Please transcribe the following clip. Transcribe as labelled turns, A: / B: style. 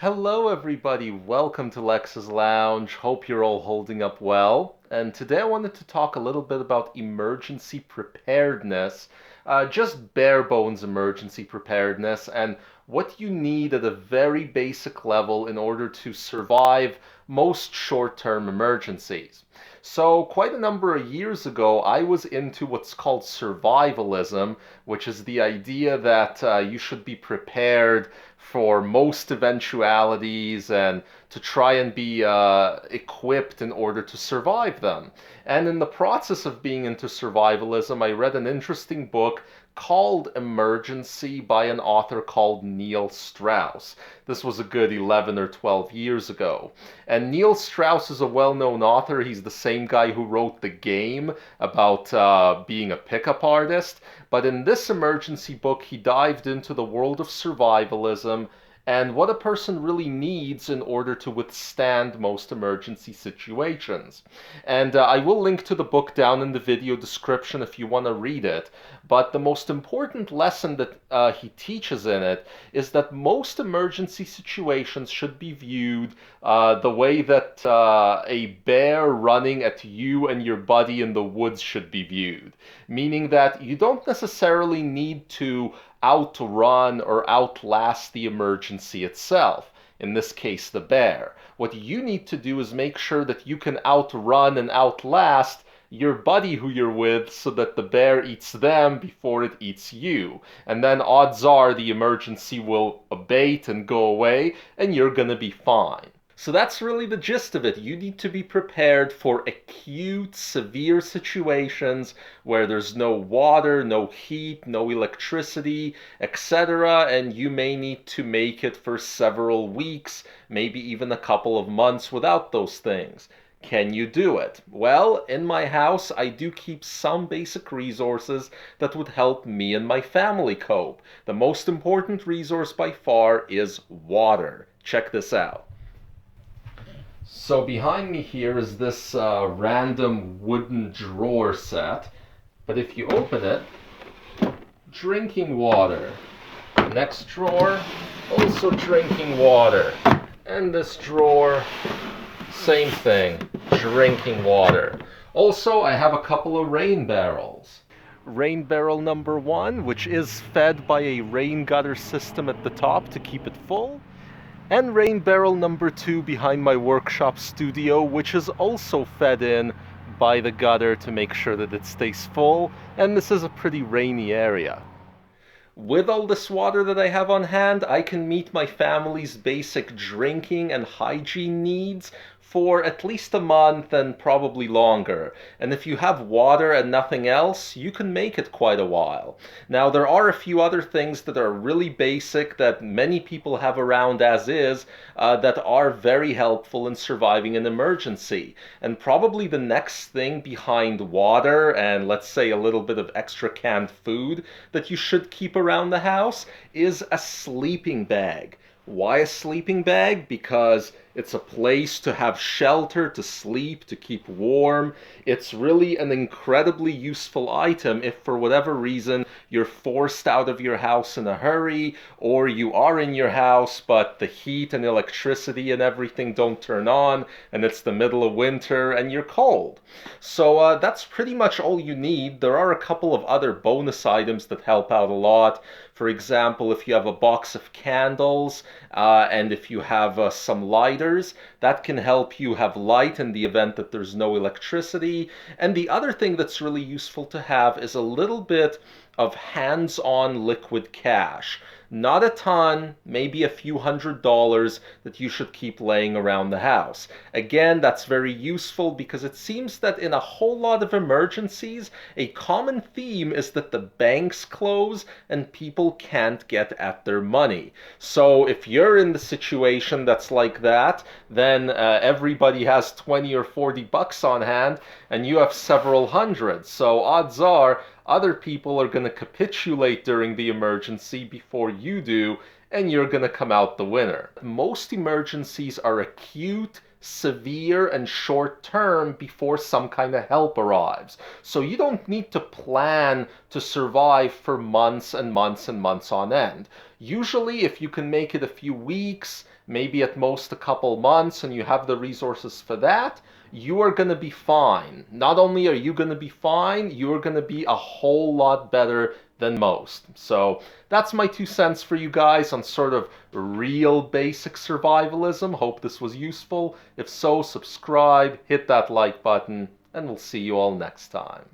A: Hello, everybody. Welcome to Lex's Lounge. Hope you're all holding up well. And today I wanted to talk a little bit about emergency preparedness, just bare bones emergency preparedness, and what you need at a very basic level in order to survive most short term emergencies. So, quite a number of years ago, I was into what's called survivalism, which is the idea that you should be prepared for most eventualities and to try and be equipped in order to survive them. And in the process of being into survivalism, I read an interesting book called Emergency by an author called Neil Strauss. This was a good 11 or 12 years ago. And Neil Strauss is a well-known author. He's the same guy who wrote The Game about being a pickup artist. But in this emergency book, he dived into the world of survivalism and what a person really needs in order to withstand most emergency situations. And I will link to the book down in the video description if you want to read it. But the most important lesson that he teaches in it is that most emergency situations should be viewed the way that a bear running at you and your buddy in the woods should be viewed. Meaning that you don't necessarily need to outrun or outlast the emergency itself. In this case, the bear. What you need to do is make sure that you can outrun and outlast your buddy who you're with so that the bear eats them before it eats you. And then odds are the emergency will abate and go away and you're gonna be fine. So that's really the gist of it. You need to be prepared for acute, severe situations where there's no water, no heat, no electricity, etc. And you may need to make it for several weeks, maybe even a couple of months without those things. Can you do it? Well, in my house, I do keep some basic resources that would help me and my family cope. The most important resource by far is water. Check this out. So behind me here is this random wooden drawer set. But if you open it, drinking water. Next drawer, also drinking water. And this drawer, same thing, drinking water. Also, I have a couple of rain barrels. Rain barrel number one, which is fed by a rain gutter system at the top to keep it full. And rain barrel number two behind my workshop studio, which is also fed in by the gutter to make sure that it stays full. And this is a pretty rainy area. With all this water that I have on hand, I can meet my family's basic drinking and hygiene needs for at least a month and probably longer. And if you have water and nothing else, you can make it quite a while. Now, there are a few other things that are really basic that many people have around as is that are very helpful in surviving an emergency. And probably the next thing behind water and let's say a little bit of extra canned food that you should keep around the house is a sleeping bag. Why a sleeping bag? Because it's a place to have shelter, to sleep, to keep warm. It's really an incredibly useful item if for whatever reason you're forced out of your house in a hurry, or you are in your house but the heat and electricity and everything don't turn on and it's the middle of winter and you're cold. So that's pretty much all you need. There are a couple of other bonus items that help out a lot. For example, if you have a box of candles and if you have some lighters, that can help you have light in the event that there's no electricity. And the other thing that's really useful to have is a little bit of hands-on liquid cash. Not a ton, maybe a few $100s that you should keep laying around the house. Again, that's very useful because it seems that in a whole lot of emergencies, a common theme is that the banks close and people can't get at their money. So if you're in the situation that's like that, then everybody has 20 or 40 bucks on hand and you have several hundred. So odds are other people are going to capitulate during the emergency before you do, and you're going to come out the winner. Most emergencies are acute, severe and short term before some kind of help arrives. So you don't need to plan to survive for months and months and months on end. Usually, if you can make it a few weeks, maybe at most a couple months, and you have the resources for that, you are going to be fine. Not only are you going to be fine, you're going to be a whole lot better than most. So that's my 2 cents for you guys on sort of real basic survivalism. Hope this was useful. If so, subscribe, hit that like button, and we'll see you all next time.